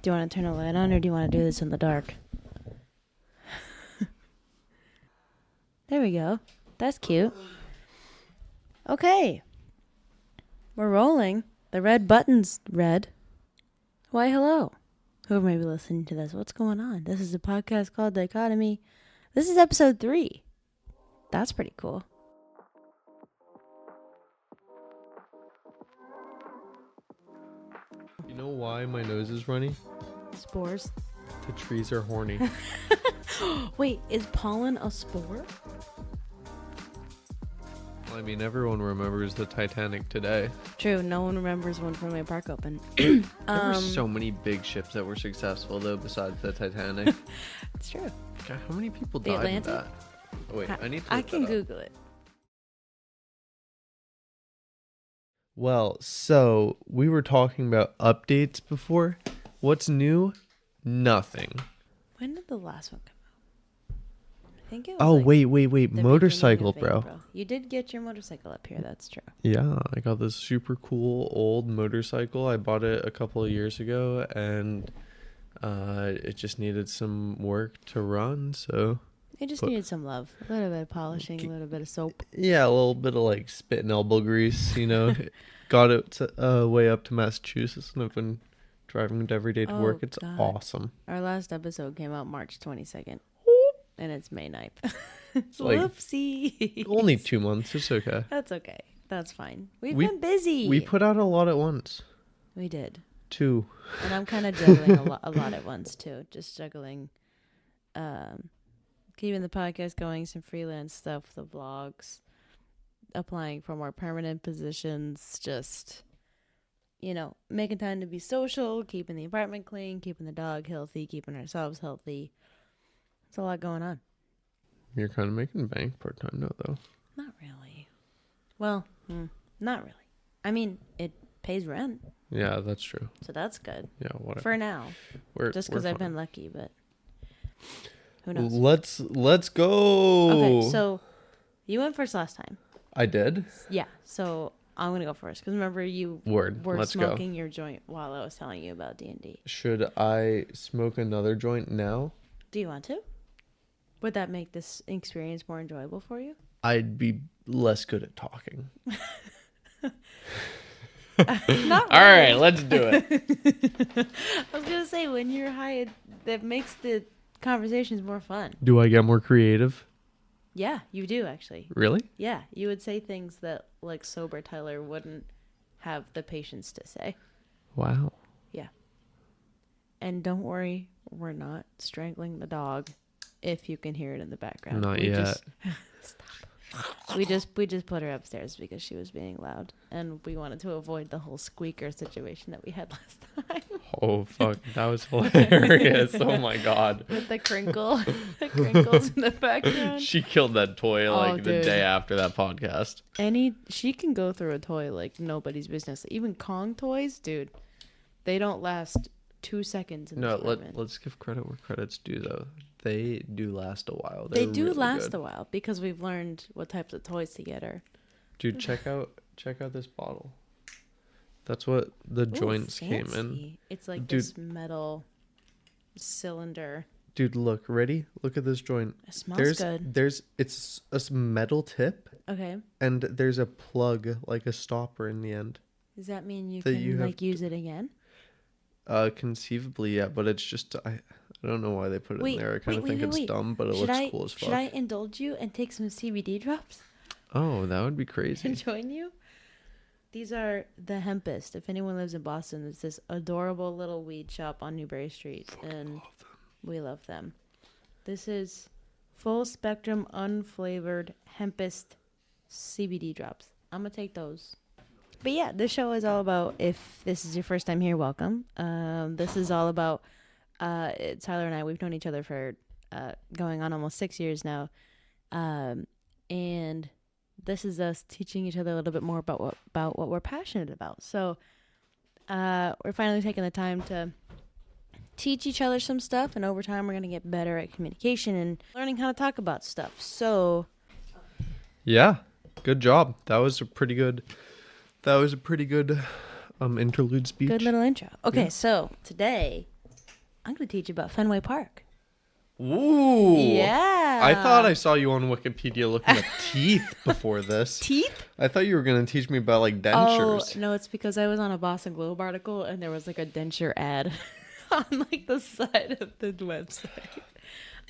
Do you want to turn a light on or do you want to do this in the dark? There we go. That's cute. Okay. We're rolling. The red button's red. Why, hello. Who may be listening to this? What's going on? This is a podcast called Dichotomy. This is episode 3. That's pretty cool. You know why my nose is runny? Spores. The trees are horny. Wait, is pollen a spore? I mean, everyone remembers the Titanic today. True, no one remembers when Fenway Park opened. There were so many big ships that were successful, though, besides the Titanic. It's true. God, how many people The died in Atlantic? that? Oh, wait, I need to I look can that up. Google it. Well, so we were talking about updates before. What's new? Nothing. When did the last one come out? I think it was Oh, like wait. the beginning Motorcycle, of bro. April. You did get your motorcycle up here, that's true. Yeah, I got this super cool old motorcycle. I bought it a couple of years ago, and it just needed some work to run, so... It just needed some love. A little bit of polishing, a little bit of soap. Yeah, a little bit of like spit and elbow grease, you know. Got it way up to Massachusetts, and I've been driving it every day to work. It's God. awesome. Our last episode came out March 22nd. And it's May 9th. It's like Whoopsie. only 2 months. It's okay. That's okay. That's fine. We've been busy. We put out a lot at once. We did. 2. And I'm kind of juggling a lot at once, too. Just juggling, keeping the podcast going, some freelance stuff, the vlogs, applying for more permanent positions, just, you know, making time to be social, keeping the apartment clean, keeping the dog healthy, keeping ourselves healthy. It's a lot going on. You're kind of making bank part-time now, though. Not really. Well, not really. I mean, it pays rent. Yeah, that's true. So that's good. Yeah, whatever. For now. Just because we're I've fine. been lucky, but who knows? Let's go. Okay, so you went first last time. I did? Yeah, so I'm going to go first. Because remember you Word. were Let's smoking your joint while I was telling you about D&D. Should I smoke another joint now? Do you want to? Would that make this experience more enjoyable for you? I'd be less good at talking. Not All right, let's do it. I was going to say, when you're high, that makes the conversations more fun. Do I get more creative? Yeah, you do, actually. Really? Yeah, you would say things that, like, sober Tyler wouldn't have the patience to say. Wow. Yeah. And don't worry, we're not strangling the dog, if you can hear it in the background. Not yet. Stop. We just put her upstairs because she was being loud, and we wanted to avoid the whole squeaker situation that we had last time. Oh, fuck. That was hilarious. Oh, my God. With the crinkles in the background. She killed that toy like the dude. day after that podcast. She can go through a toy like nobody's business. Even Kong toys, dude, they don't last 2 seconds in the apartment. Let's give credit where credit's due, though. They do last a while. They do really last good. a while because we've learned what types of toys to get her. Dude, check out this bottle. That's what the joints came in. Fancy. It's like Dude. this metal cylinder. Dude, look, ready? Look at this joint. It smells good. It's a metal tip, Okay. and there's a plug, like a stopper in the end. Does that mean you That can you have like use it again? Conceivably, yeah, but it's just I don't know why they put it in there. I kind of think it's dumb, but it looks cool as fuck. Should I indulge you and take some CBD drops Oh, that would be crazy. and join you? These are the Hempist. If anyone lives in Boston, it's this adorable little weed shop on Newbury Street, and we love them. This is full spectrum unflavored Hempist CBD drops. I'm gonna take those. But yeah, this show is all about, if this is your first time here, welcome. This is all about Tyler and I. We've known each other for going on almost 6 years now, and this is us teaching each other a little bit more about what we're passionate about. So we're finally taking the time to teach each other some stuff, and over time we're going to get better at communication and learning how to talk about stuff. So Yeah, good job. That was a pretty good interlude speech. good little intro. Okay, Yeah. so today I'm going to teach you about Fenway Park. Ooh. Yeah. I thought I saw you on Wikipedia looking up teeth before this. Teeth? I thought you were going to teach me about like dentures. Oh, no, it's because I was on a Boston Globe article and there was like a denture ad on like the side of the website.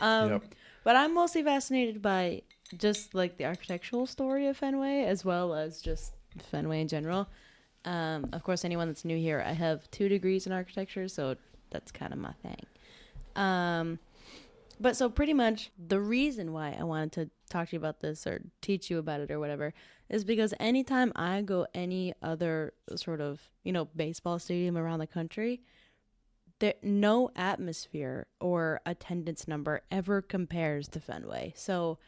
Yep. But I'm mostly fascinated by just like the architectural story of Fenway as well as just Fenway in general. Of course, anyone that's new here, I have 2 degrees in architecture, so that's kind of my thing. But so pretty much the reason why I wanted to talk to you about this or teach you about it or whatever is because anytime I go any other sort of, baseball stadium around the country, there no atmosphere or attendance number ever compares to Fenway. So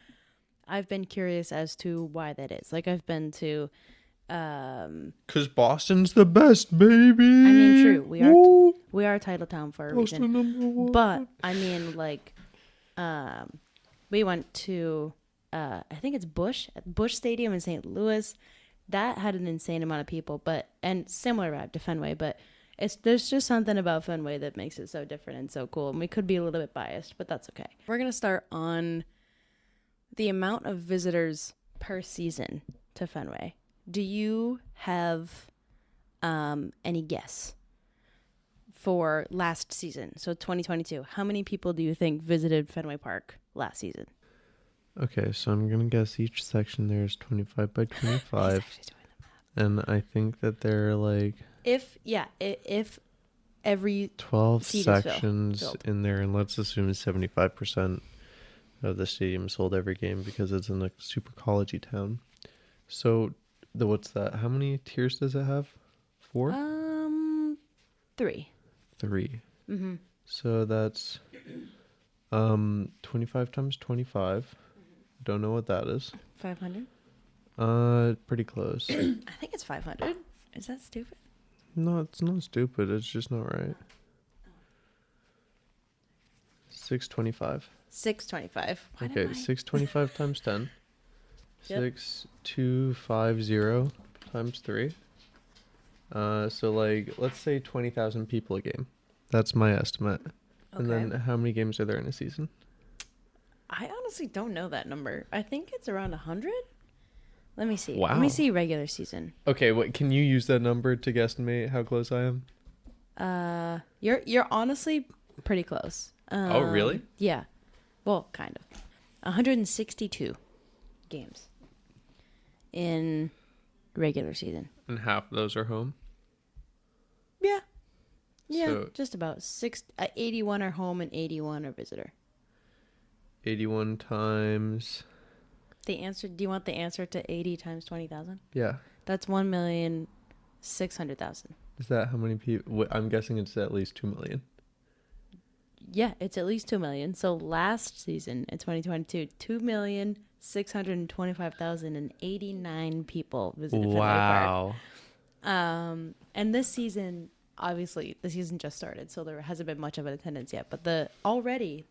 I've been curious as to why that is. Like I've been to 'Cause Boston's the best, baby. I mean, true. We are Woo! we are a title town for a Boston reason. number one. But I mean, like, we went to I think it's Busch Stadium in St. Louis. That had an insane amount of people, and similar vibe to Fenway, but there's just something about Fenway that makes it so different and so cool. And we could be a little bit biased, but that's okay. We're gonna start on the amount of visitors per season to Fenway. Do you have any guess for last season? So 2022. How many people do you think visited Fenway Park last season? Okay, so I'm going to guess each section there is 25 by 25. And I think that there are like... If every 12 seat is sections filled. in there, and let's assume 75% of the stadium sold every game because it's in a super collegey town. So, what's that? How many tiers does it have? 4? 3. 3. Mm-hmm. So that's 25 times 25. Don't know what that is. 500? Pretty close. I think it's 500. Is that stupid? No, it's not stupid. It's just not right. 625. 625. Okay, 625 times 10. Yep. 6250 times 3. So like, let's say 20,000 people a game. That's my estimate. Okay. And then how many games are there in a season? I honestly don't know that number. I think it's around 100. Let me see. Wow. Let me see regular season. Okay, what can you use that number to guesstimate how close I am? You're honestly pretty close. Oh, really? Yeah. Well, kind of. 162 games in regular season. And half of those are home? Yeah. Yeah, So- just about 81 are home and 81 are visitor. 81 times... Do you want the answer to 80 times 20,000? Yeah. That's 1,600,000. Is that how many people? I'm guessing it's at least 2 million. Yeah, it's at least 2 million. So last season in 2022, 2,625,089 people visited Fenway Park. And this season, obviously, the season just started, so there hasn't been much of an attendance yet. But the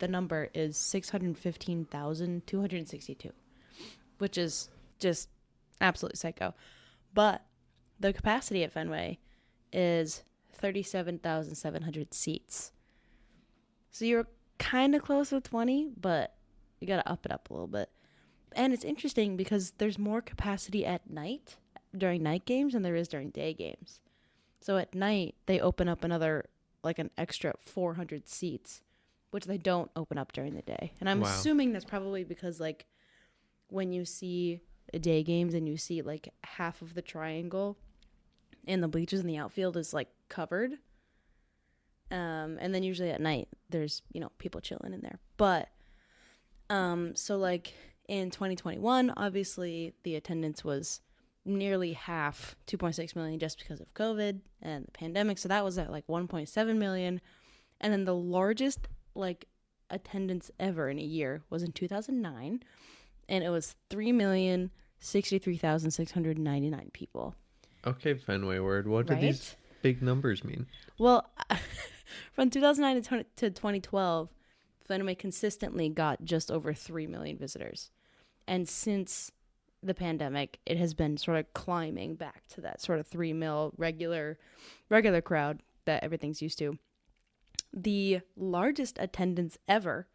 number is 615,262, which is just absolutely psycho. But the capacity at Fenway is 37,700 seats. So you're kind of close with 20, but you got to up it up a little bit. And it's interesting because there's more capacity at night during night games than there is during day games. So at night, they open up an extra 400 seats, which they don't open up during the day. And I'm assuming that's probably because, like, when you see day games and you see, like, half of the triangle in the bleachers in the outfield is, like, covered. And then usually at night, there's, people chilling in there. But, so, like, in 2021, obviously, the attendance was nearly half, 2.6 million, just because of COVID and the pandemic. So that was at, like, 1.7 million. And then the largest, like, attendance ever in a year was in 2009. And it was 3,063,699 people. Okay, Fenway word. What do these big numbers mean? Well, from 2009 to 2012, Fenway consistently got just over 3 million visitors. And since the pandemic, it has been sort of climbing back to that sort of 3 mil regular crowd that everything's used to. The largest attendance ever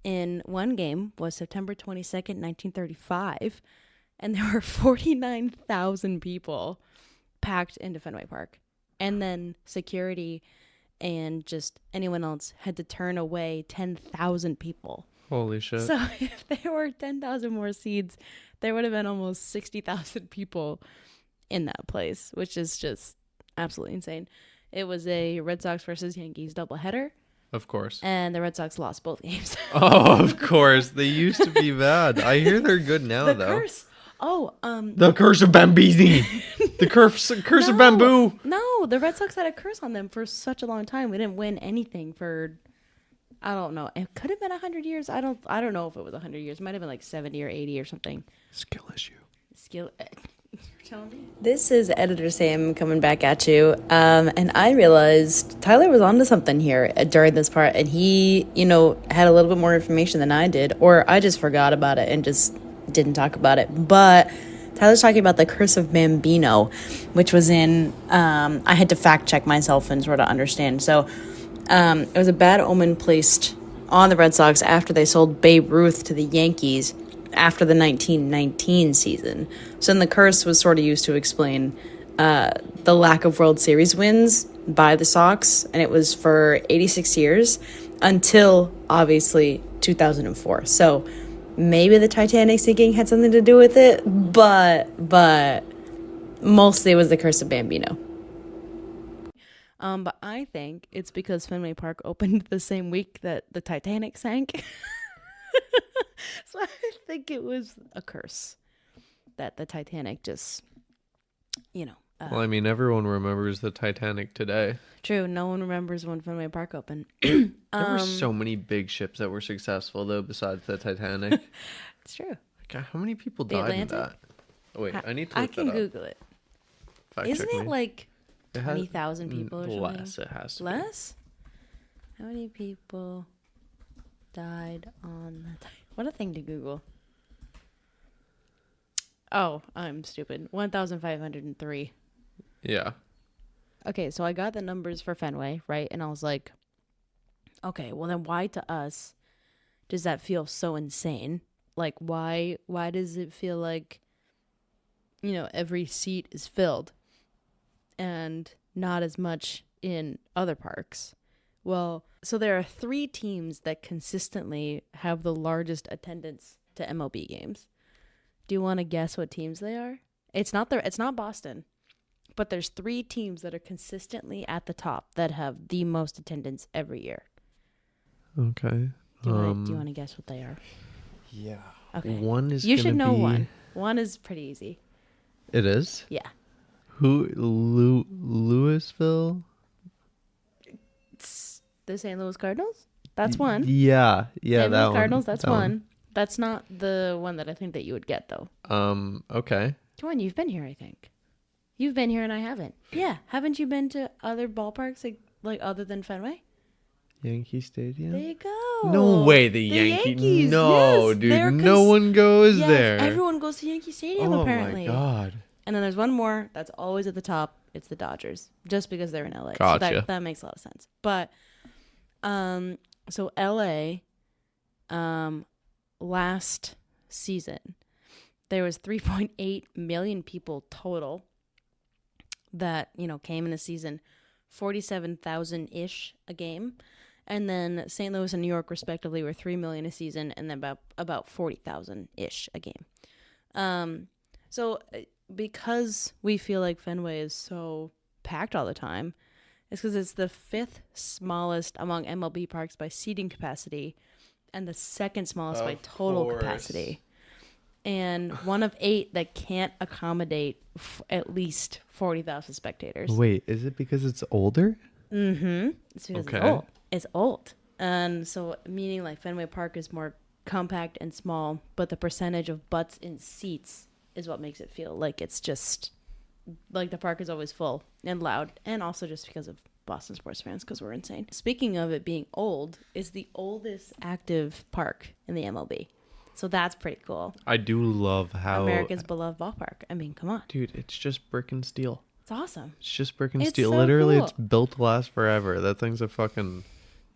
in one game was September 22nd, 1935, and there were 49,000 people packed into Fenway Park. And then security and just anyone else had to turn away 10,000 people. Holy shit. So if there were 10,000 more seats, there would have been almost 60,000 people in that place, which is just absolutely insane. It was a Red Sox versus Yankees doubleheader. Of course. And the Red Sox lost both games. Oh, of course. They used to be bad. I hear they're good now, though. Curse. Oh, the curse of Bambini. The curse of bamboo. No, the Red Sox had a curse on them for such a long time. We didn't win anything for, I don't know. It could have been 100 years. I don't know if it was 100 years. It might have been like 70 or 80 or something. Skill issue. You're telling me? This is Editor Sam coming back at you. And I realized Tyler was onto something here during this part. And he, had a little bit more information than I did. Or I just forgot about it and just didn't talk about it. But Tyler's talking about the Curse of Bambino, which was in, I had to fact check myself and sort of understand. So it was a bad omen placed on the Red Sox after they sold Babe Ruth to the Yankees after the 1919 season. So then the curse was sort of used to explain the lack of World Series wins by the Sox, and it was for 86 years until, obviously, 2004. So maybe the Titanic sinking had something to do with it, but mostly it was the Curse of Bambino. But I think it's because Fenway Park opened the same week that the Titanic sank. So I think it was a curse that the Titanic just, well, I mean, everyone remembers the Titanic today. True. No one remembers when Fenway Park opened. There were so many big ships that were successful, though, besides the Titanic. It's true. God, how many people died in that? Oh, wait, I need to look that up. I can Google it. Isn't it like 20,000 people or something? Less, it has to be. Less? How many people died on the Titanic? What a thing to Google. Oh, I'm stupid. 1,503. Yeah. Okay, so I got the numbers for Fenway, right? And I was like, okay, well then why to us does that feel so insane? Like why does it feel like, every seat is filled and not as much in other parks? Well, so there are 3 teams that consistently have the largest attendance to MLB games. Do you want to guess what teams they are? It's not Boston, but there's 3 teams that are consistently at the top that have the most attendance every year. Okay. Do you want to guess what they are? Yeah. Okay. One is you should know one. One is pretty easy. It is? Yeah. Louisville? The St. Louis Cardinals? That's one. Yeah, St. that Louis Cardinals, one. that's one. That's not the one that I think that you would get, though. Okay. Come on, you've been here, I think. You've been here and I haven't. Yeah, haven't you been to other ballparks like other than Fenway? Yankee Stadium? There you go. No way, the Yankees. No, yes, dude, no one goes there. Everyone goes to Yankee Stadium, apparently. Oh my God. And then there's one more that's always at the top. It's the Dodgers, just because they're in LA. Gotcha. So that makes a lot of sense. But, so LA, last season, there was 3.8 million people total that, came in a season, 47,000-ish a game. And then St. Louis and New York, respectively, were 3 million a season, and then about 40,000-ish a game. So because we feel like Fenway is so packed all the time, it's because it's the 5th smallest among MLB parks by seating capacity, and the 2nd smallest by total capacity. And one of 8 that can't accommodate at least 40,000 spectators. Wait, is it because it's older? Mm-hmm. It's because it's old. It's old. And so meaning like Fenway Park is more compact and small, but the percentage of butts in seats is what makes it feel like it's just like the park is always full and loud, and also just because of Boston sports fans, because we're insane. Speaking of it being old, is the oldest active park in the MLB. So that's pretty cool. I do love how America's beloved ballpark. I mean, come on. Dude, it's just brick and steel. It's awesome. It's just brick and It's steel. so Literally, cool. it's built to last forever. That thing's a fucking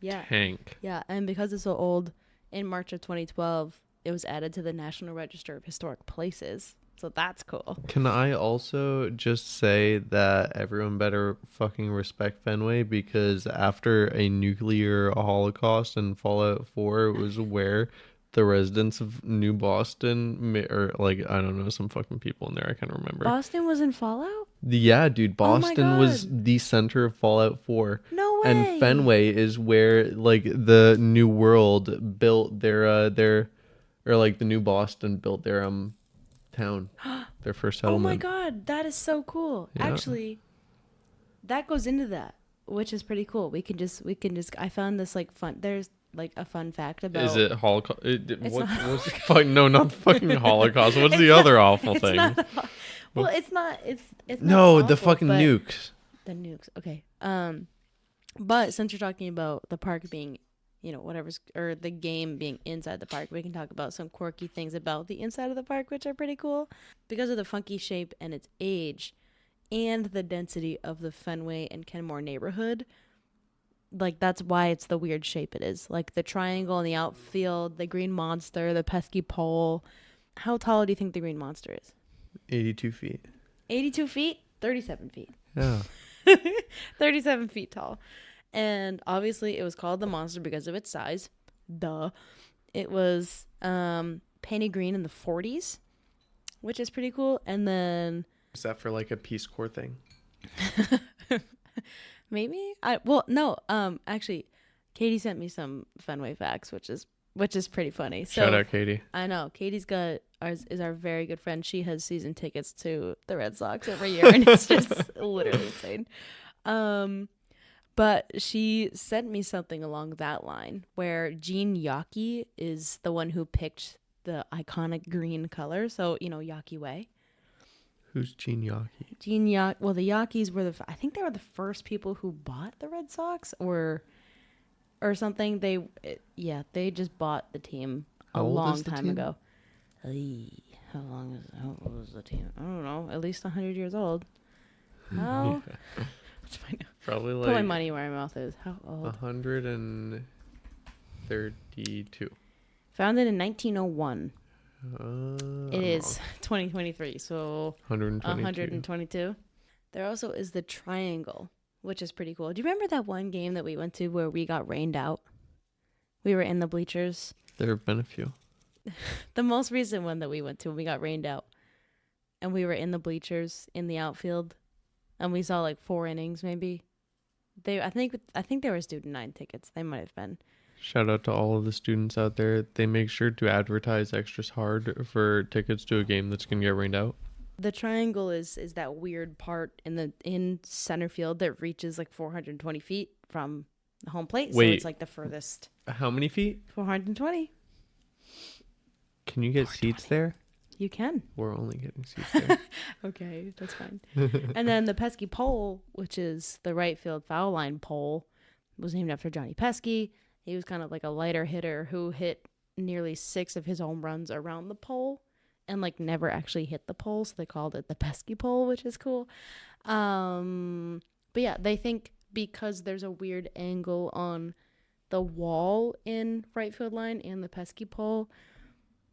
Yeah. tank. Yeah, and because it's so old, in March of 2012, it was added to the National Register of Historic Places. So that's cool. Can I also just say that everyone better fucking respect Fenway, because after a nuclear holocaust in Fallout 4, it was where the residents of New Boston, or like, I don't know, some fucking people in there, I can't remember. Boston was in Fallout? Yeah, dude, Oh my Boston was God. the center of Fallout 4. No And way. Fenway is where like the New World built their or like the New Boston built their town, their first Oh my settlement. God, that is so cool. Yeah. Actually, that goes into that, which is pretty cool. We can just I found this like fun. There's like a fun fact about. Is it Holocaust? It's What's not- the fuck? No, not the fucking Holocaust. What's It's the not- other awful it's thing? not. Well, it's not. It's not No, the awful, fucking but- nukes. The nukes. Okay. But since you're talking about the park being, whatever's, or the game being inside the park, we can talk about some quirky things about the inside of the park, which are pretty cool. Because of the funky shape and its age, and the density of the Fenway and Kenmore neighborhood, like that's why it's the weird shape it is. Like the triangle in the outfield, the green monster, the pesky pole. How tall do you think the green monster is? 82 feet. 82 feet? 37 feet. Yeah. 37 feet tall. And obviously it was called the monster because of its size. Duh. It was painted green in the 40s, which is pretty cool. And then Is that for like a Peace Corps thing? maybe no, actually Katie sent me some Fenway facts, which is pretty funny. So Shout out, Katie. I know Katie's is our very good friend. She has season tickets to the Red Sox every year, and it's just literally insane. But she sent me something along that line where Gene Yaki is the one who picked the iconic green color. So, Yaki Way. Who's Gene Yaki? Well, the Yakis were I think they were the first people who bought the Red Sox or something. They just bought the team a long time ago. How old is the team? I don't know. At least 100 years old. How? Yeah. Let's find out. Probably Put my like money where my mouth is. How old? 132. Founded in 1901. It I'm is 2023, so 122. 122. There also is the triangle, which is pretty cool. Do you remember that one game that we went to where we got rained out? We were in the bleachers. There have been a few. The most recent one that we went to, we got rained out. And we were in the bleachers in the outfield. And we saw like 4 innings maybe. I think they were student 9 tickets. They might have been. Shout out to all of the students out there. They make sure to advertise extra hard for tickets to a game that's going to get rained out. The triangle is that weird part in center field that reaches like 420 feet from the home plate. Wait. So it's like the furthest. How many feet? 420. Can you get seats there? You can. We're only getting seats there. Okay, that's fine. And then the pesky pole, which is the right field foul line pole, was named after Johnny Pesky. He was kind of like a lighter hitter who hit nearly 6 of his home runs around the pole and like never actually hit the pole, so they called it the pesky pole, which is cool. But yeah, they think because there's a weird angle on the wall in right field line and the pesky pole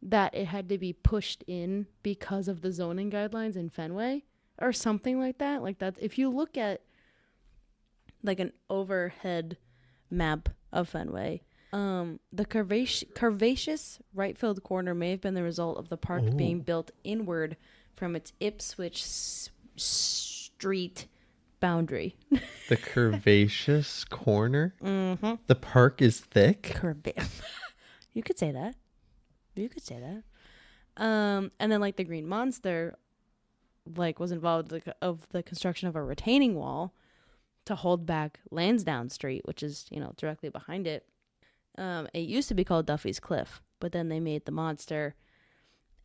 that it had to be pushed in because of the zoning guidelines in Fenway or something like that. Like that, if you look at like an overhead map of Fenway, the curvaceous right field corner may have been the result of the park being built inward from its Ipswich Street boundary. The curvaceous corner? Mm-hmm. The park is thick? You could say that. And then like the Green Monster like was involved of the construction of a retaining wall to hold back Lansdowne Street, which is, directly behind it. It used to be called Duffy's Cliff, but then they made the monster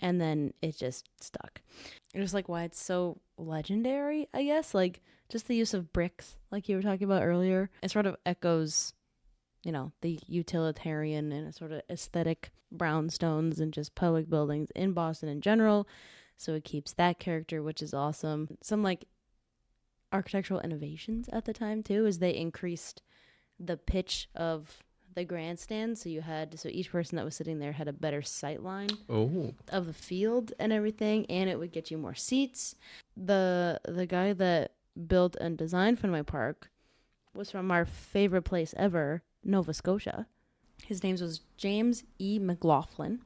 and then it just stuck. It's like why it's so legendary, I guess, like just the use of bricks like you were talking about earlier. It sort of echoes, the utilitarian and a sort of aesthetic brownstones and just public buildings in Boston in general. So it keeps that character, which is awesome. Some like architectural innovations at the time too, is they increased the pitch of the grandstand, so each person that was sitting there had a better sight line of the field and everything, and it would get you more seats. The guy that built and designed Fenway Park was from our favorite place ever, Nova Scotia. His name was James E. McLaughlin.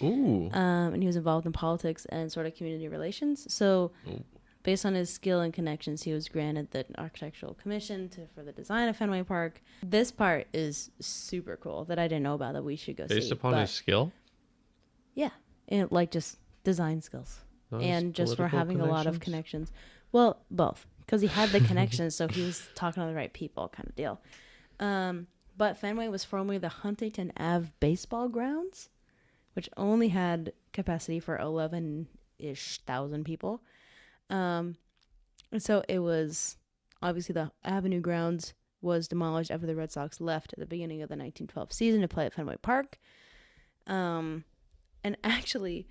Ooh. And he was involved in politics and sort of community relations. So based on his skill and connections, he was granted the architectural commission for the design of Fenway Park. This part is super cool that I didn't know about that we should go see. Based upon his skill? Yeah. And like just design skills. And just for having a lot of connections. Well, both. Because he had the connections, so he was talking to the right people kind of deal. But Fenway was formerly the Huntington Ave Baseball grounds, which only had capacity for 11-ish thousand people. And so it was, obviously the Avenue grounds was demolished after the Red Sox left at the beginning of the 1912 season to play at Fenway Park. And actually,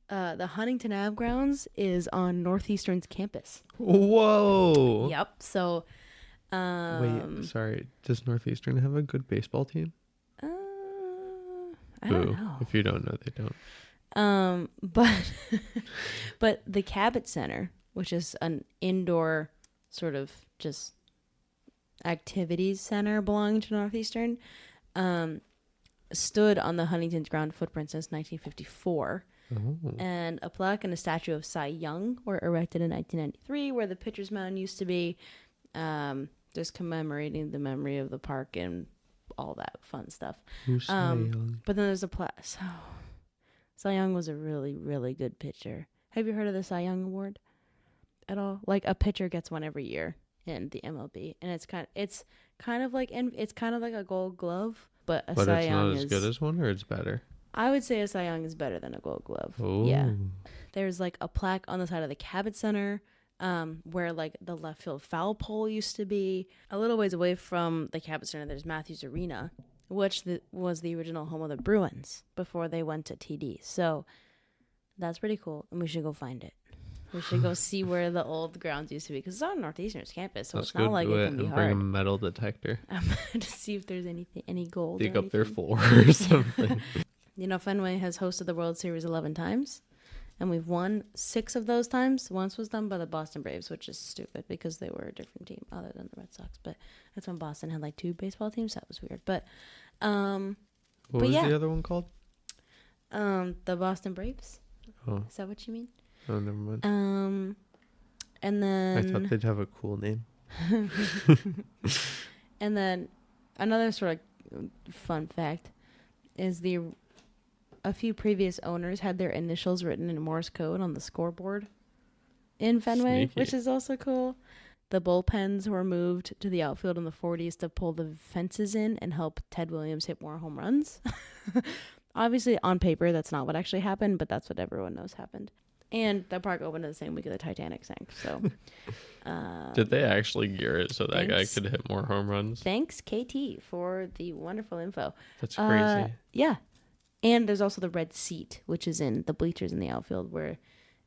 the Huntington Ave grounds is on Northeastern's campus. Whoa. Yep. So, wait, sorry. Does Northeastern have a good baseball team? I don't know. If you don't know, they don't. But the Cabot Center, which is an indoor sort of just activities center belonging to Northeastern, stood on the Huntington's ground footprint since 1954. And a plaque and a statue of Cy Young were erected in 1993, where the pitcher's mound used to be, just commemorating the memory of the park and all that fun stuff. Who's Cy Young? But then there's a plaque. So, Cy Young was a really, really good pitcher. Have you heard of the Cy Young Award at all? Like a pitcher gets one every year in the MLB, and it's kind of like a Gold Glove, but Cy Young is not as good as one, or it's better. I would say a Cy Young is better than a Gold Glove. Ooh. Yeah. There's like a plaque on the side of the Cabot Center, where like the left field foul pole used to be. A little ways away from the Cabot Center, there's Matthews Arena, which was the original home of the Bruins before they went to TD. So that's pretty cool, and we should go find it. We should go see where the old grounds used to be, because it's on Northeastern's campus, so it's not like it can be hard. Bring a metal detector. To see if there's any gold. Dig up their floor or something. You know, Fenway has hosted the World Series 11 times, and we've won 6 of those times. Once was done by the Boston Braves, which is stupid because they were a different team other than the Red Sox. But that's when Boston had like 2 baseball teams. That was weird. But what was the other one called? The Boston Braves. Oh. Is that what you mean? Oh, never mind. And then I thought they'd have a cool name. And then another sort of fun fact is a few previous owners had their initials written in Morse code on the scoreboard in Fenway, Sneaky. Which is also cool. The bullpens were moved to the outfield in the 40s to pull the fences in and help Ted Williams hit more home runs. Obviously, on paper, that's not what actually happened, but that's what everyone knows happened. And the park opened the same week the Titanic sank. So, did they actually gear it so that guy could hit more home runs? Thanks, KT, for the wonderful info. That's crazy. Yeah. And there's also the red seat, which is in the bleachers in the outfield, where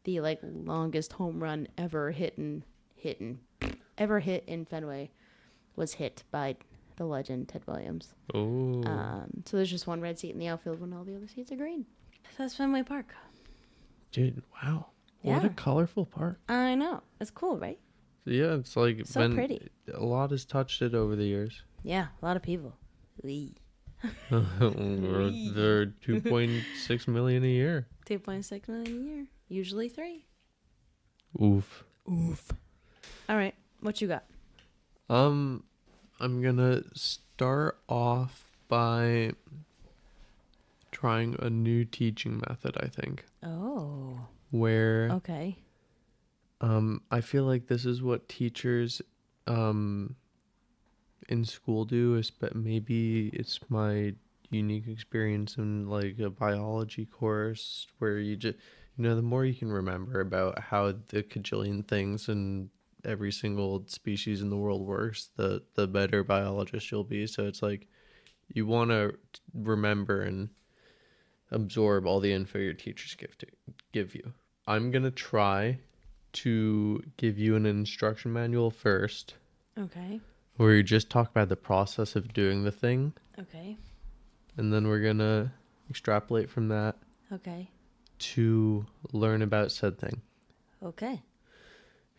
the like longest home run ever hit in Fenway was hit by the legend Ted Williams. Oh. So there's just one red seat in the outfield when all the other seats are green. That's Fenway Park. Dude, wow. What a colorful park. I know. It's cool, right? Yeah, it's like so pretty. A lot has touched it over the years. Yeah, a lot of people. They're 2.6 million a year. 2.6 million a year. Usually 3. Oof. All right, what you got? I'm gonna start off by trying a new teaching method, I think. Oh. Where okay. I feel like this is what teachers in school do, but maybe it's my unique experience in like a biology course where you just, the more you can remember about how the cajillion things and every single species in the world works, the better biologist you'll be. So it's like you want to remember and absorb all the info your teachers give you. I'm going to try to give you an instruction manual first, Okay. where you just talk about the process of doing the thing, Okay. and then we're gonna extrapolate from that Okay. to learn about said thing. Okay.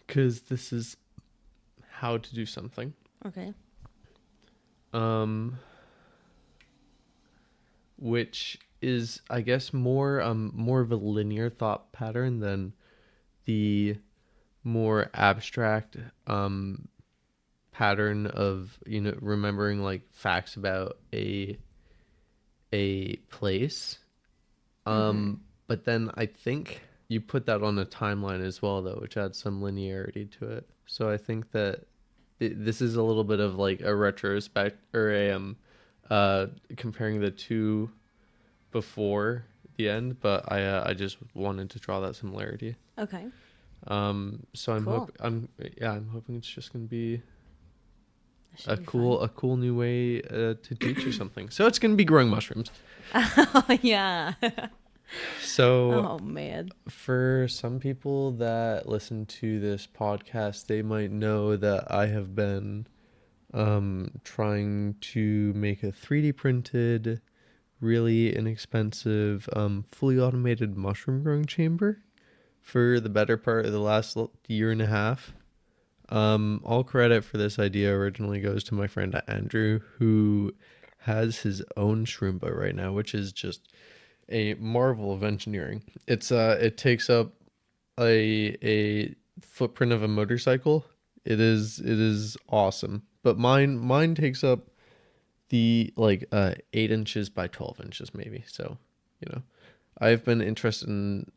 Because this is how to do something. Okay. Which is, I guess, more of a linear thought pattern than the more abstract pattern of, remembering like facts about a place. But then I think you put that on a timeline as well, though, which adds some linearity to it. So I think that this is a little bit of like a retrospect, or a comparing the two before the end. But I just wanted to draw that similarity. Okay. So I'm Cool. I'm hoping it's just gonna be That should a be cool new way to teach you something. So it's gonna be growing mushrooms. fun. Yeah. So Oh man. for some people that listen to this podcast, they might know that I have been trying to make a 3D printed, really inexpensive, fully automated mushroom growing chamber for the better part of the last year and a half. All credit for this idea originally goes to my friend Andrew, who has his own shroom boat right now, which is just a marvel of engineering. It takes up a footprint of a motorcycle. It is awesome. But mine takes up the 8 inches by 12 inches maybe. So, I've been interested in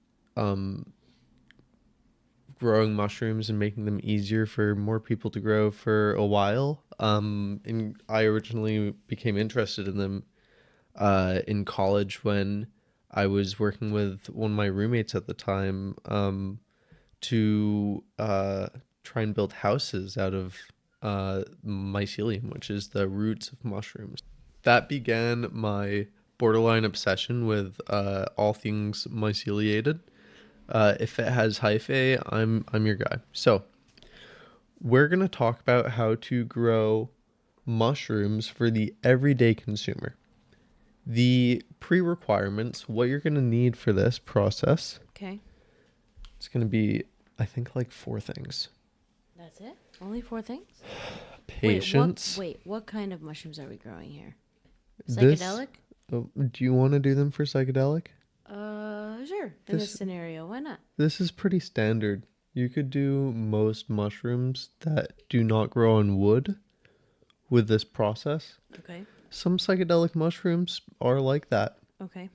growing mushrooms and making them easier for more people to grow for a while. And I originally became interested in them in college when I was working with one of my roommates at the time to try and build houses out of mycelium, which is the roots of mushrooms. That began my borderline obsession with all things myceliated. If it has hyphae, I'm your guy. So we're gonna talk about how to grow mushrooms for the everyday consumer. The pre-requirements, what you're gonna need for this process. Okay. It's gonna be, I think, like 4 things. That's it? Only 4 things? Patience. Wait, what kind of mushrooms are we growing here? This- Psychedelic? do you want to do them for psychedelic? Sure. In this scenario, why not? This is pretty standard. You could do most mushrooms that do not grow on wood with this process. Okay. Some psychedelic mushrooms are like that. Okay.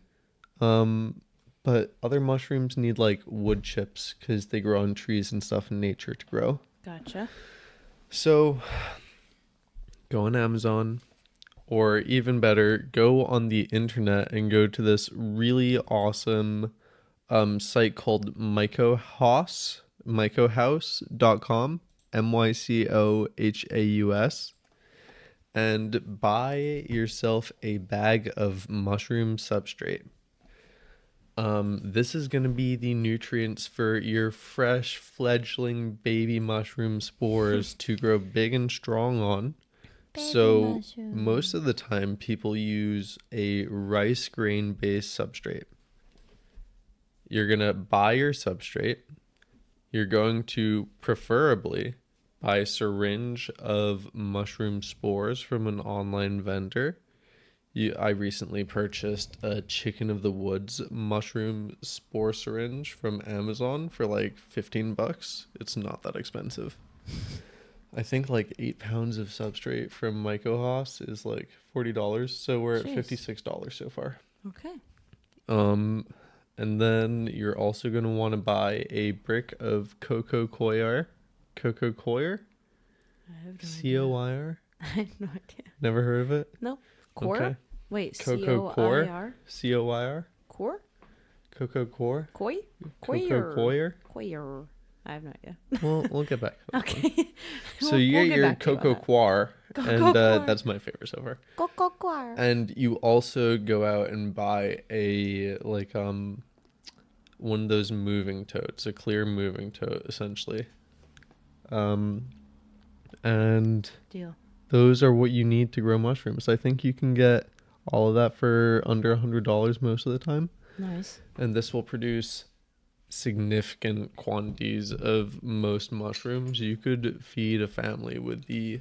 But other mushrooms need like wood chips because they grow on trees and stuff in nature to grow. Gotcha. So go on Amazon, or even better, go on the internet and go to this really awesome site called mycohouse.com, mycohaus, and buy yourself a bag of mushroom substrate. This is going to be the nutrients for your fresh fledgling baby mushroom spores to grow big and strong on. So most of the time people use a rice grain based substrate. You're going to buy your substrate. You're going to preferably buy a syringe of mushroom spores from an online vendor. I recently purchased a Chicken of the Woods mushroom spore syringe from Amazon for like $15. It's not that expensive. I think like 8 pounds of substrate from Mycohouse is like $40. So we're at $56 so far. Okay. And then you're also going to want to buy a brick of coco coir. Coco coir? I have no C-O-I-R? I have no idea. Never heard of it? No. Coir? Okay. Wait, Coco coir? C-O-I-R? C-O-I-R? Coir? Coco coir? Koi? Coco coir? Coir. I have no idea. We'll get back to that one. Okay. So you get your coco coir, and coir. that's my favorite so far. Coco coir. And you also go out and buy a one of those moving totes, a clear moving tote, essentially. And Deal. those are what you need to grow mushrooms. I think you can get all of that for under $100 most of the time. Nice. And this will produce significant quantities of most mushrooms. You could feed a family with the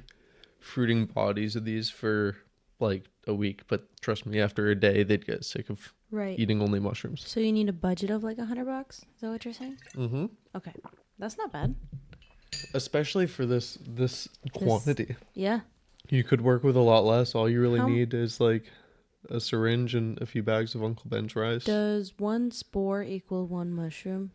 fruiting bodies of these for like a week, but trust me, after a day they'd get sick of eating only mushrooms. So you need a budget of like $100? Is that what you're saying? Mm-hmm. Okay, that's not bad. Especially for this quantity. Yeah. You could work with a lot less. All you really need is like a syringe and a few bags of Uncle Ben's rice. Does one spore equal one mushroom?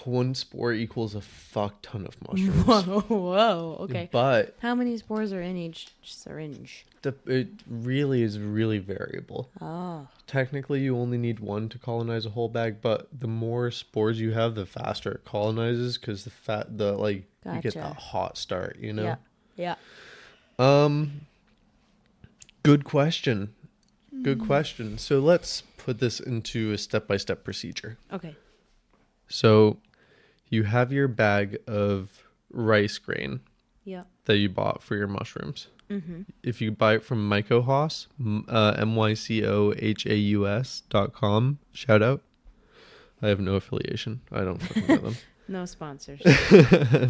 One spore equals a fuck ton of mushrooms. Whoa, okay. But how many spores are in each syringe? It really is really variable. Oh. Technically, you only need one to colonize a whole bag, but the more spores you have, the faster it colonizes because you get that hot start, you know? Yeah. Good question. Good question. So let's put this into a step-by-step procedure. Okay. So you have your bag of rice grain that you bought for your mushrooms. Mm-hmm. If you buy it from Mycohaus, mycohaus.com, shout out. I have no affiliation. I don't fucking know them. No sponsors.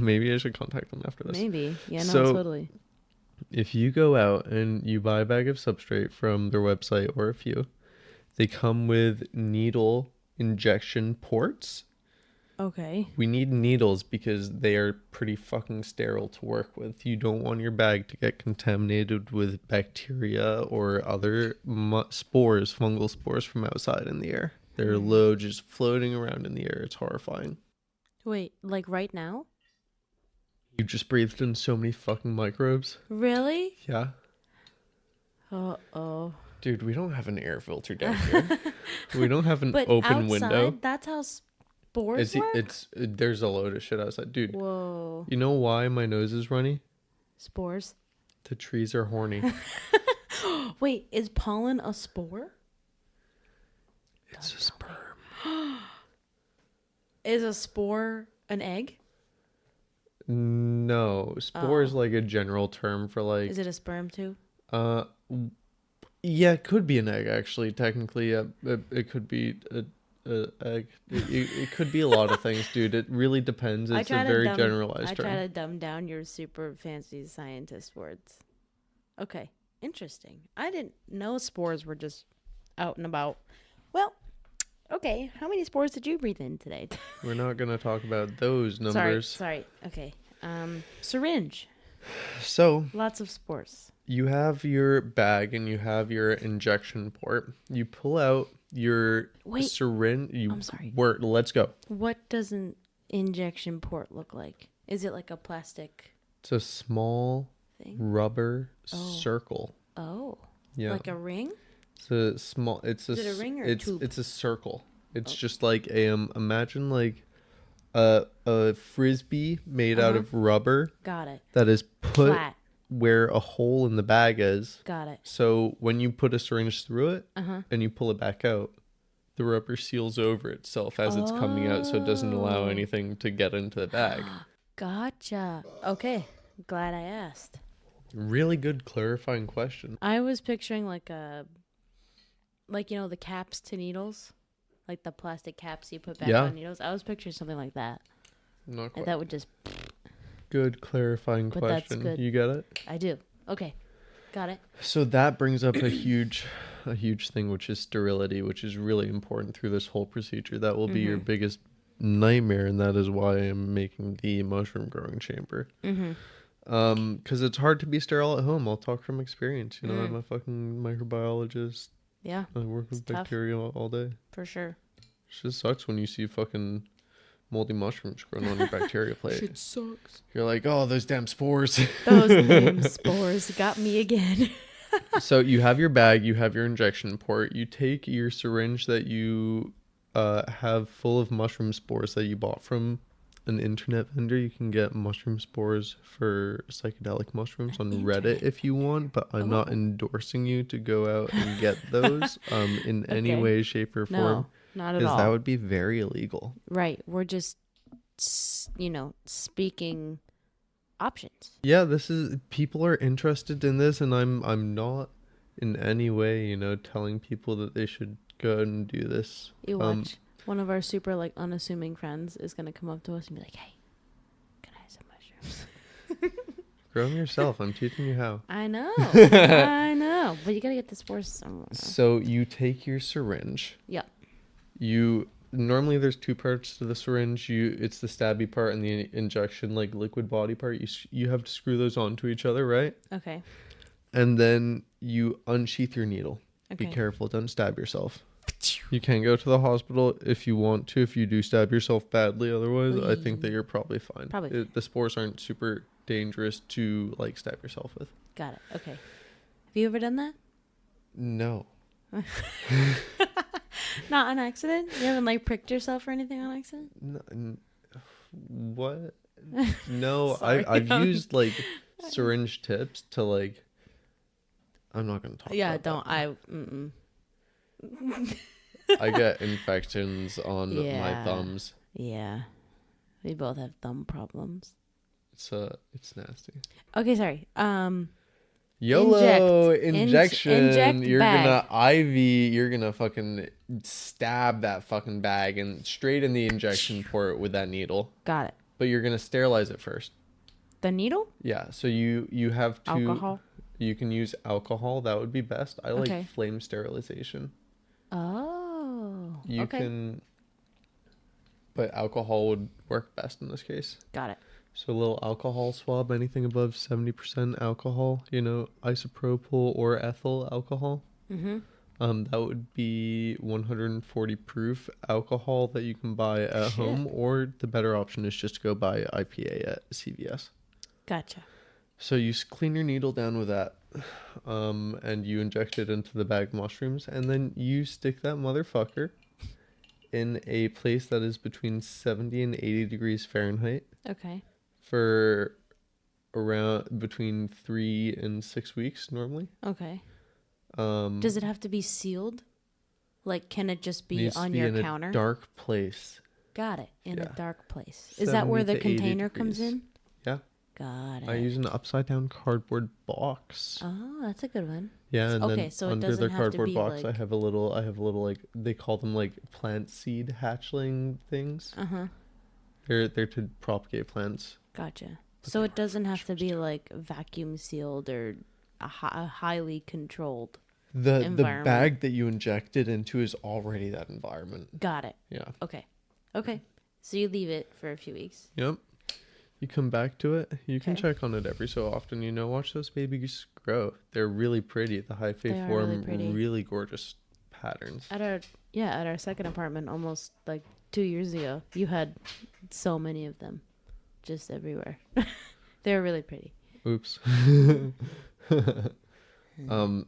Maybe I should contact them after this. Maybe. Yeah, no, so, totally. If you go out and you buy a bag of substrate from their website or a few, they come with needle injection ports. Okay. We need needles because they are pretty fucking sterile to work with. You don't want your bag to get contaminated with bacteria or other spores, fungal spores from outside in the air. They're low, just floating around in the air. It's horrifying. Wait, like right now? You just breathed in so many fucking microbes. Really? Yeah. Uh-oh. Dude, we don't have an air filter down here. We don't have an open outside, window. That's how spores work? There's a load of shit outside. Dude. Whoa. You know why my nose is runny? Spores. The trees are horny. Wait, is pollen a spore? It's a sperm. Is a spore an egg? No, spore is like a general term for like. Is it a sperm too? Yeah, it could be an egg actually. Technically, yeah, it could be a egg. It could be a lot of things, dude. It really depends. It's a very generalized term. I try to dumb down your super fancy scientist words. Okay, interesting. I didn't know spores were just out and about. Well, okay. How many spores did you breathe in today? We're not gonna talk about those numbers. Sorry. Okay. Syringe. So lots of spores. You have your bag and you have your injection port. You pull out your syringe. I'm sorry. Let's go. What does an injection port look like? Is it like a plastic? It's a small rubber circle. Oh. Yeah. Like a ring? It's a small. Is it a ring or a tube? It's a circle. It's just like imagine like a frisbee made out of rubber. Got it. That is put flat where a hole in the bag is. Got it. So when you put a syringe through it and you pull it back out, the rubber seals over itself as it's coming out, so it doesn't allow anything to get into the bag. Gotcha. Okay. Glad I asked. Really good clarifying question. I was picturing like the caps to needles, like the plastic caps you put back on needles. I was picturing something like that. Not quite. And that would just. Good clarifying question. That's good. You get it? I do. Okay. Got it. So that brings up a huge thing, which is sterility, which is really important through this whole procedure. That will be your biggest nightmare, and that is why I'm making the mushroom growing chamber. Because it's hard to be sterile at home. I'll talk from experience. You know, I'm a fucking microbiologist. Yeah. I work with bacteria all day. For sure. It just sucks when you see fucking moldy mushrooms growing on your bacteria plate. Shit sucks. You're like, oh, those damn spores. Those damn spores got me again. So you have your bag, you have your injection port, you take your syringe that you have full of mushroom spores that you bought from an internet vendor. You can get mushroom spores for psychedelic mushrooms on Reddit if you want, but I'm not endorsing you to go out and get those in any way, shape, or form. Not at Because all. that would be very illegal. Right. We're just, speaking options. Yeah, people are interested in this, and I'm not in any way, telling people that they should go and do this. You watch. One of our super unassuming friends is gonna come up to us and be like, "Hey, can I have some mushrooms?" Grow them yourself. I'm teaching you how. I know. I know. But you gotta get the spores somewhere. So you take your syringe. Yeah. Normally there's two parts to the syringe. It's the stabby part and the injection liquid body part. You have to screw those onto each other, right? Okay. And then you unsheath your needle. Okay. Be careful, don't stab yourself. You can go to the hospital if you want to, if you do stab yourself badly. Otherwise, I think that you're probably fine. The spores aren't super dangerous to stab yourself with. Got it. Okay. Have you ever done that? No. Not on accident? You haven't pricked yourself or anything on accident? No, what? No, Sorry, I've used syringe tips to I'm not gonna talk. Yeah, about don't. I get infections on my thumbs. Yeah, we both have thumb problems. It's nasty. Okay, sorry. YOLO injection. Inject you're bag. gonna IV. You're gonna fucking stab that fucking bag and straight in the injection port with that needle. Got it. But you're gonna sterilize it first. The needle? Yeah. So you have to. Alcohol. You can use alcohol. That would be best. I like Okay. flame sterilization. Oh. You can. But alcohol would work best in this case. Got it. So a little alcohol swab, anything above 70% alcohol, isopropyl or ethyl alcohol. Mm-hmm. That would be 140 proof alcohol that you can buy at home, or the better option is just to go buy IPA at CVS. Gotcha. So you clean your needle down with that, and you inject it into the bag of mushrooms, and then you stick that motherfucker in a place that is between 70 and 80 degrees Fahrenheit. Okay. For around between 3 and 6 weeks normally. Okay. Does it have to be sealed? Can it just be on your counter? A dark place. Got it. In a dark place. Is that where the container comes in? Yeah. Got it. I use an upside down cardboard box. Oh, that's a good one. Yeah, and okay, then so under it doesn't the have cardboard to be box I have a little they call them plant seed hatchling things. Uh-huh. They're to propagate plants. Gotcha. So it doesn't have to be vacuum sealed or a highly controlled The bag that you inject it into is already that environment. Got it. Yeah. Okay. So you leave it for a few weeks. Yep. You come back to it. You can check on it every so often. Watch those babies grow. They're really pretty. The hyphae form really gorgeous patterns. At our second apartment, almost 2 years ago, you had so many of them, just everywhere. They were really pretty. Oops.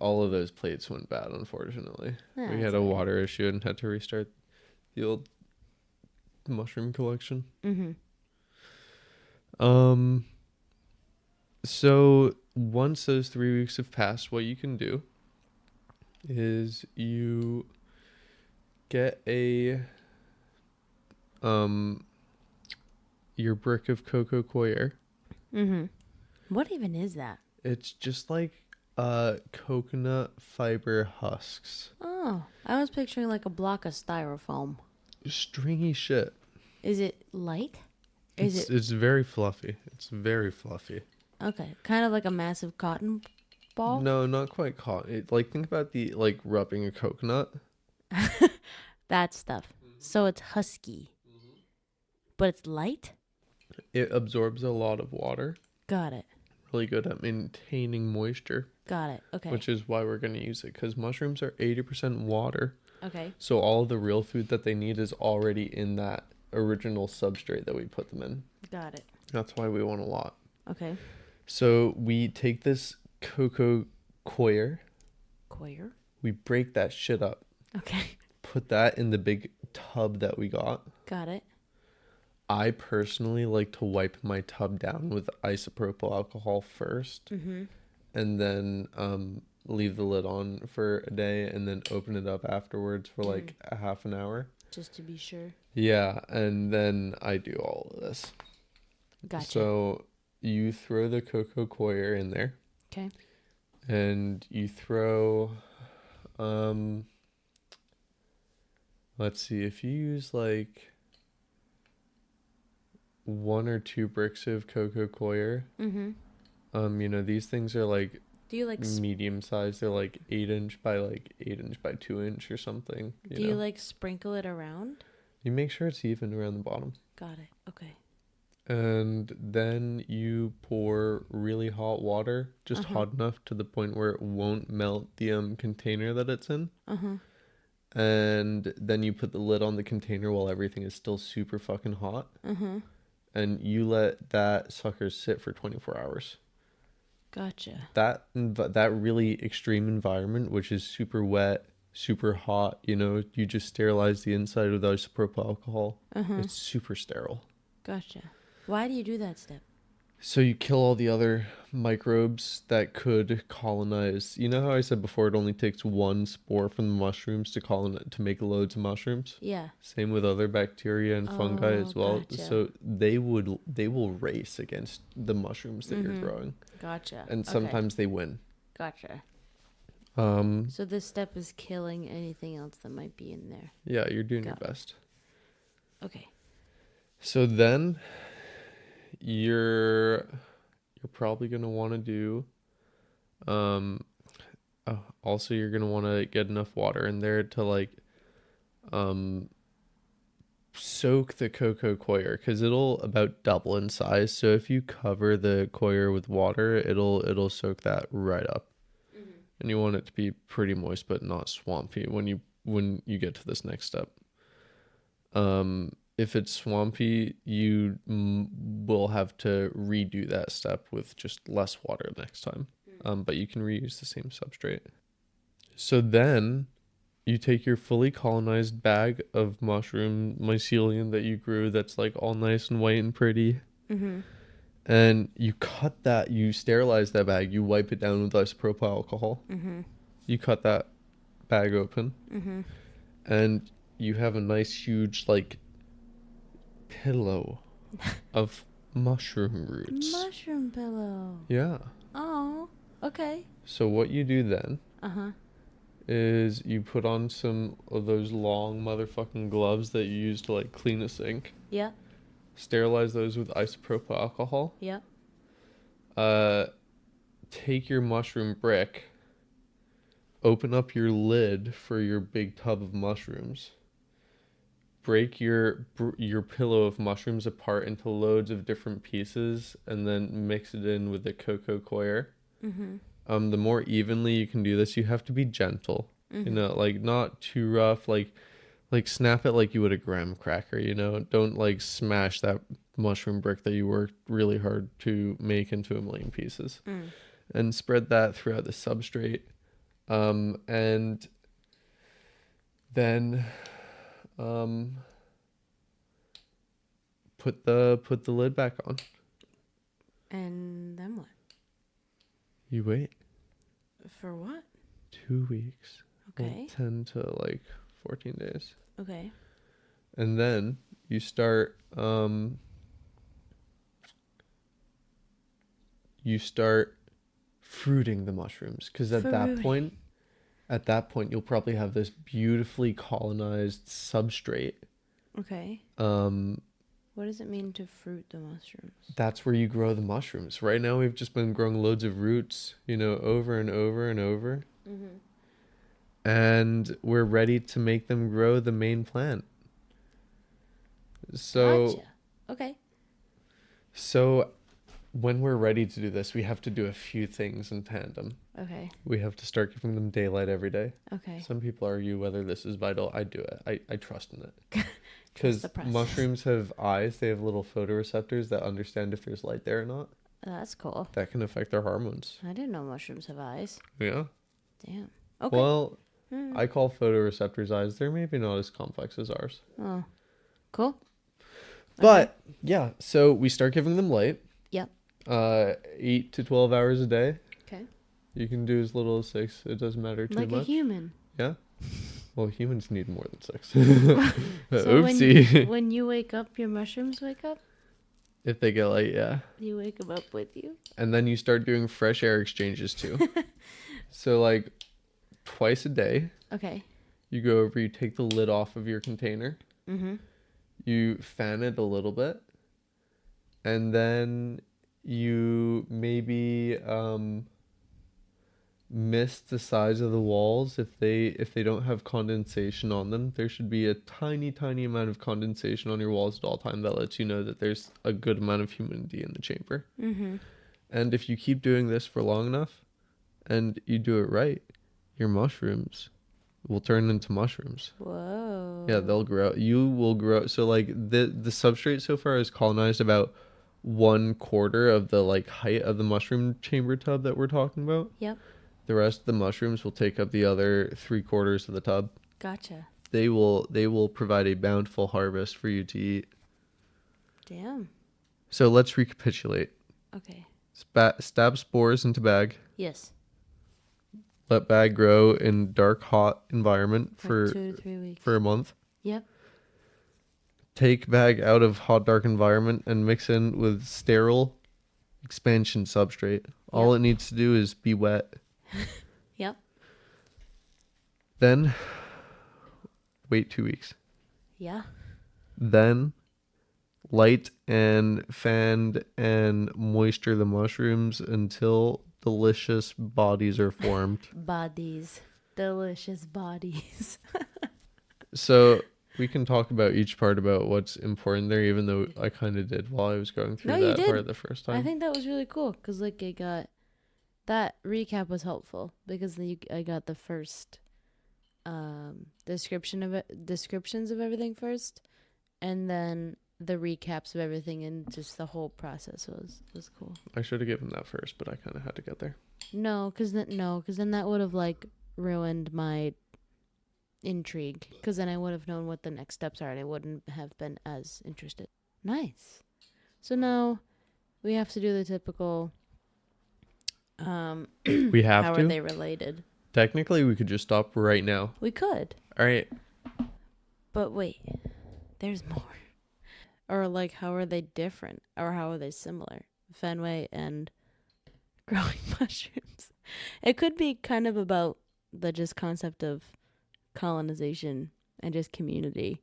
All of those plates went bad, unfortunately. We had a water issue and had to restart the old mushroom collection. Mm-hmm. So once those 3 weeks have passed, what you can do is you get your brick of coco coir. Mm-hmm. What even is that? It's just coconut fiber husks. Oh, I was picturing a block of styrofoam. Stringy shit. Is it light? It's very fluffy. It's very fluffy. Okay, kind of like a massive cotton ball? No, not quite cotton. Think about the rubbing a coconut. That stuff. So it's husky. But it's light? It absorbs a lot of water. Got it. Really good at maintaining moisture. Got it. Okay. Which is why we're going to use it, because mushrooms are 80% water. Okay. So all of the real food that they need is already in that original substrate that we put them in. Got it. That's why we want a lot. Okay. So we take this coco coir. Coir? We break that shit up. Okay. Put that in the big tub that we got. Got it. I personally like to wipe my tub down with isopropyl alcohol first. Mm-hmm. And then leave the lid on for a day and then open it up afterwards for a half an hour. Just to be sure. Yeah, and then I do all of this. Gotcha. So you throw the coco coir in there. Okay. And you throw, let's see, if you use like 1 or 2 bricks of coco coir, these things are like do you like medium size. They're like 8" by 2" or something. Do you like sprinkle it around? You make sure it's even around the bottom. Got it. Okay. And then you pour really hot water, just hot enough to the point where it won't melt the container that it's in. And then you put the lid on the container while everything is still super fucking hot. And you let that sucker sit for 24 hours. Gotcha. That really extreme environment, which is super wet, super hot, you just sterilize the inside with isopropyl alcohol. It's super sterile. Gotcha. Why do you do that step? So you kill all the other microbes that could colonize. You know how I said before it only takes 1 spore from the mushrooms to make loads of mushrooms? Yeah. Same with other bacteria and fungi as well. Gotcha. So they will race against the mushrooms that you're growing. Gotcha. And sometimes they win. Gotcha. So this step is killing anything else that might be in there. Yeah, you're doing your best. Okay. So then you're probably going to want to do also you're going to want to get enough water in there to like soak the coco coir, because it'll about double in size. So if you cover the coir with water, it'll soak that right up. And you want it to be pretty moist but not swampy when you get to this next step. If it's swampy, you will have to redo that step with just less water next time. But you can reuse the same substrate. So then you take your fully colonized bag of mushroom mycelium that you grew that's like all nice and white and pretty. And you you sterilize that bag, you wipe it down with isopropyl alcohol. You cut that bag open. And you have a nice huge like pillow of mushroom roots. Mushroom pillow. Yeah. Oh, okay. So what you do then is you put on some of those long motherfucking gloves that you use to like clean a sink. Yeah. Sterilize those with isopropyl alcohol. Yeah. Take your mushroom brick, open up your lid for your big tub of mushrooms. Break your pillow of mushrooms apart into loads of different pieces and then mix it in with the coco coir. The more evenly you can do this, you have to be gentle. Like not too rough, like snap it like you would a graham cracker, Don't like smash that mushroom brick that you worked really hard to make into 1,000,000 pieces. And spread that throughout the substrate. And then put the lid back on. And then what? You wait. For what? 2 weeks. Okay. Like 10 to like 14 days. Okay. And then you start fruiting the mushrooms, because at that point you'll probably have this beautifully colonized substrate. Okay. What does it mean to fruit the mushrooms? That's where you grow the mushrooms. Right now we've just been growing loads of roots, over and over and over. And we're ready to make them grow the main plant. So Gotcha. Okay. So when we're ready to do this, we have to do a few things in tandem. Okay. We have to start giving them daylight every day. Okay. Some people argue whether this is vital. I do it. I trust in it. Because mushrooms have eyes. They have little photoreceptors that understand if there's light there or not. That's cool. That can affect their hormones. I didn't know mushrooms have eyes. Yeah. Damn. Okay. Well, I call photoreceptors eyes. They're maybe not as complex as ours. Oh. Cool. But, yeah. So we start giving them light. Yep. 8 to 12 hours a day. Okay. You can do as little as 6. It doesn't matter too much. Like a human. Yeah. Well, humans need more than 6. So Oopsie. when you wake up, your mushrooms wake up? If they get light, yeah. You wake them up with you? And then you start doing fresh air exchanges too. So like twice a day, Okay. you go over, you take the lid off of your container. Mm-hmm. You fan it a little bit. And then you maybe mist the sides of the walls if they don't have condensation on them. There should be a tiny amount of condensation on your walls at all time that lets you know that there's a good amount of humidity in the chamber. Mm-hmm. And if you keep doing this for long enough and you do it right, your mushrooms will turn into mushrooms. Whoa. Yeah, they'll grow. You will grow. So like the substrate so far has colonized about 1/4 of the like height of the mushroom chamber tub that we're talking about. Yep. The rest of the mushrooms will take up the other 3/4 of the tub. Gotcha. They will provide a bountiful harvest for you to eat. Damn. So let's recapitulate. Okay. Stab spores into bag. Yes. Let bag grow in dark, hot environment for 2 to 3 weeks. for a month. Yep. Take bag out of hot, dark environment and mix in with sterile expansion substrate. All it needs to do is be wet. Yep. Then wait 2 weeks. Yeah. Then light and fan and moisture the mushrooms until delicious bodies are formed. Bodies. Delicious bodies. So we can talk about each part about what's important there, even though I kind of did while I was going through that part the first time. I think that was really cool because like that recap was helpful because I got the first descriptions of everything first, and then the recaps of everything, and just the whole process was cool. I should have given that first, but I kind of had to get there. No, because then that would have like ruined my intrigue. Because then I would have known what the next steps are, and I wouldn't have been as interested. Nice. So now we have to do the typical. We have how to. are they related? Technically, we could just stop right now. We could. All right. But wait, there's more. Or like, how are they different? Or how are they similar? Fenway and growing mushrooms. It could be kind of about the just concept of colonization and just community.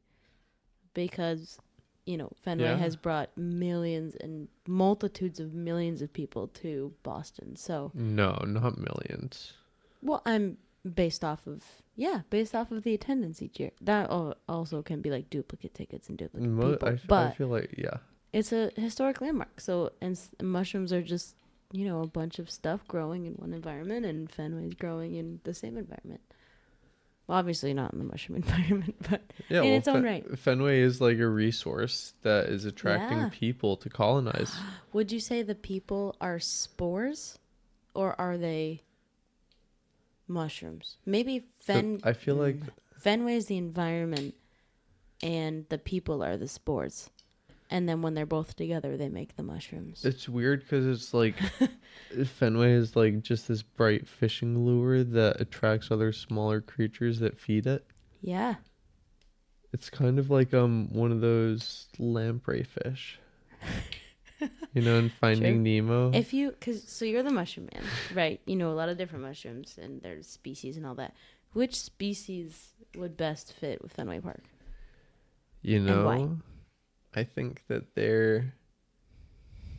Because, Fenway has brought millions and multitudes of millions of people to Boston. So No, not millions. well, I'm based off of the attendance each year. That also can be like duplicate tickets and duplicate people. I feel like, it's a historic landmark. So, and mushrooms are just, a bunch of stuff growing in one environment, and Fenway's growing in the same environment. Well, obviously not in the mushroom environment, but in its own right. Fenway is like a resource that is attracting people to colonize. Would you say the people are spores, or are they mushrooms? Maybe I feel like Fenway is the environment, and the people are the spores. And then when they're both together, they make the mushrooms. It's weird because it's like Fenway is like just this bright fishing lure that attracts other smaller creatures that feed it. Yeah. It's kind of like one of those lamprey fish. In Finding Nemo. So you're the mushroom man, right? You know a lot of different mushrooms and there's species and all that. Which species would best fit with Fenway Park? And why? I think that there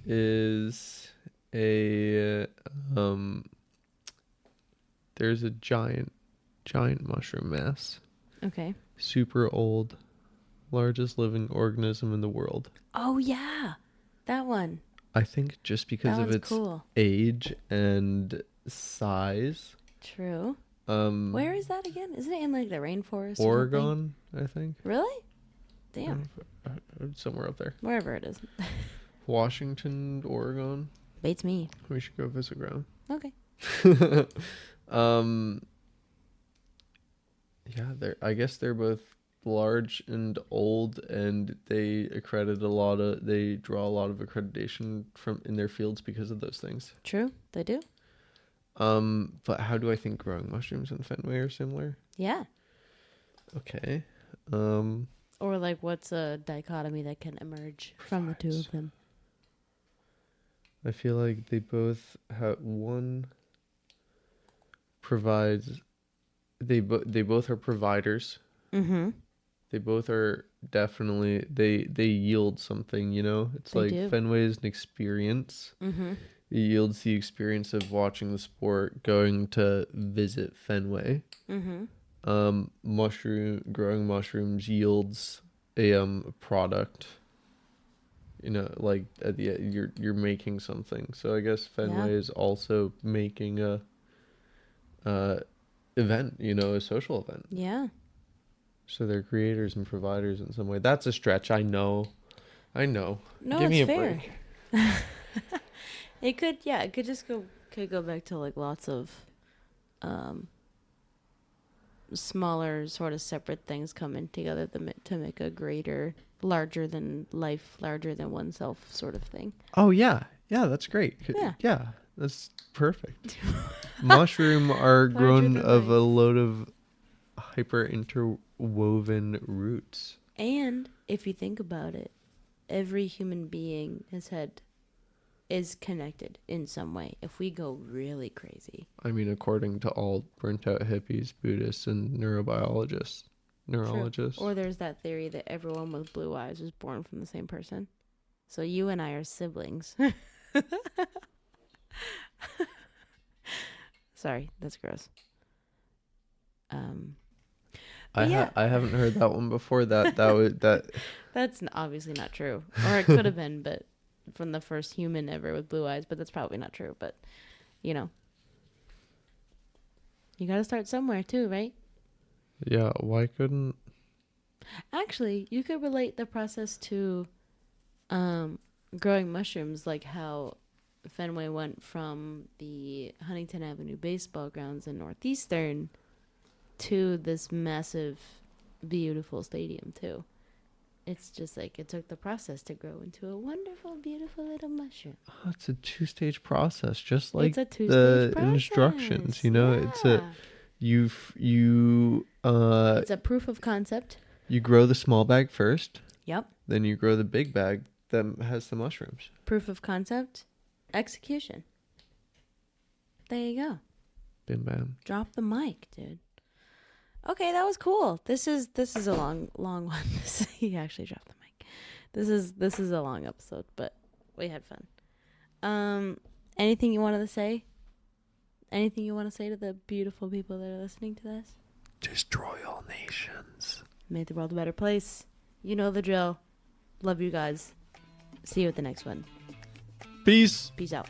is there's a giant mushroom mass. Okay. Super old, largest living organism in the world. Oh yeah, that one. I think just because of its age and size. True. Where is that again? Isn't it in like the rainforest? Oregon, I think. Really? Damn. Somewhere up there. Wherever it is. Washington, Oregon. Bates me. We should go visit ground. Okay. I guess they're both large and old, and they draw a lot of accreditation from in their fields because of those things. True, they do. But how do I think growing mushrooms in Fenway are similar? Yeah. Okay. Or like, what's a dichotomy that can emerge from the two of them? I feel like they both have one provides. They both are providers. Mm-hmm. They both are definitely they yield something. You know, it's They like do. Fenway is an experience. Mm-hmm. It yields the experience of watching the sport, going to visit Fenway. Mm-hmm. Growing mushrooms yields a product. You know, like at the you're making something. So I guess Fenway is also making a event. You know, a social event. Yeah. So they're creators and providers in some way. That's a stretch. I know. No, Give me it's a fair. break. It could just go back to like lots of smaller sort of separate things coming together to make a greater, larger than life, larger than oneself sort of thing. Oh yeah, yeah, that's great. Yeah. Yeah, that's perfect. Mushroom are Larger grown than of a life. load of hyper interwoven roots. And if you think about it, every human being is connected in some way. If we go really crazy. I mean, according to all burnt out hippies, Buddhists, and neurologists. True. Or there's that theory that everyone with blue eyes was born from the same person. So you and I are siblings. Sorry, that's gross. I haven't heard that one before. That was that. That's obviously not true, or it could have been, but from the first human ever with blue eyes. But that's probably not true. But you know, you got to start somewhere too, right? Yeah. Why couldn't? Actually, you could relate the process to growing mushrooms, like how Fenway went from the Huntington Avenue Baseball grounds in Northeastern to this massive, beautiful stadium too. It's just like it took the process to grow into a wonderful, beautiful little mushroom. Oh, it's a 2-stage process, just like It's a two-stage the process. instructions. You know, Yeah. it's a It's a proof of concept. you grow the small bag first. Yep. Then you grow the big bag that has the mushrooms. Proof of concept. Execution. There you go. Bim bam. Drop the mic, dude. Okay, that was cool. This is a long one. He actually dropped the mic. This is a long episode, but we had fun. Anything you wanted to say? Anything you want to say to the beautiful people that are listening to this? Destroy all nations. Make the world a better place. You know the drill. Love you guys. See you at the next one. Peace. Peace out.